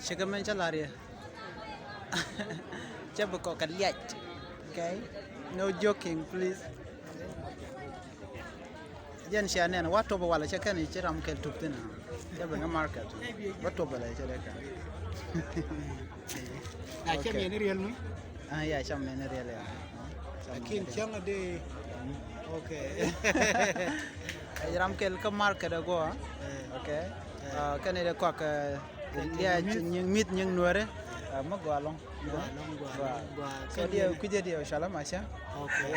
Shikamen chalaria. Chabako kaliat. Okay? No joking, please. Jen shanen what over wala chakani chiram kel tuptina. Chabanga market. What over la chaleka. I came in real me. Ah yeah, cham ne really. I came changa de. Okay. Ram kel ka market go. Okay. Kane de kwak dia nying mit nying nuare. Magwalong. So dia kuje dia shala masha. Okay.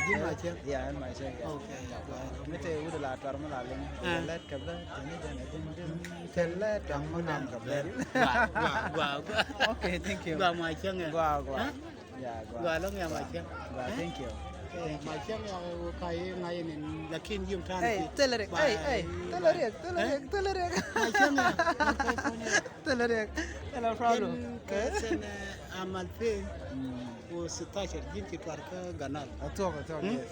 Jin ma chen. Yeah, and masha. Okay. Mete udah la tar malaleng. Let kabla tani jana kella tamunam kabla. Okay, thank you. Gua ma chen. Gua. Yeah, Gua long ya ma chen. Thank you. Ma chen ya kai ngai nin lakin yum tan. Hey, telerek. Hey. Telerek. Ma chen ya. Telerek. Hello, problem. Sen amal fe o sitacher jin ki twar ka ganal. Talk, yes.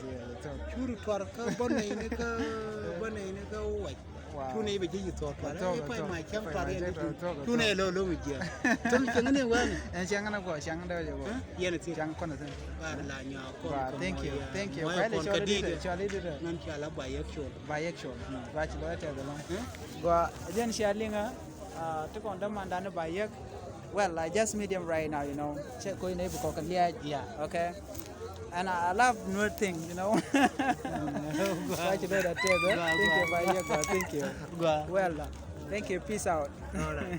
Churu twar ka bonne ne ka wai. Tune be ji to twar. Pa ma chen twar ya. Tune lo mi je. Tum chen ne wan. En chang na go, chang da go. Yen ti Chang kon ten. ba la nya ko. Thank you. Wai Kwale chali de. nan ki ala ba yek chol. By action. Ba chi lo ta da long. Go jen shalinga to kon da mandana by yak. Well, I just medium right now, Check going able to yeah. Okay. And I love new thing, Why you better tell that? Thank you, Thank you. Well, thank you. Peace out. All right.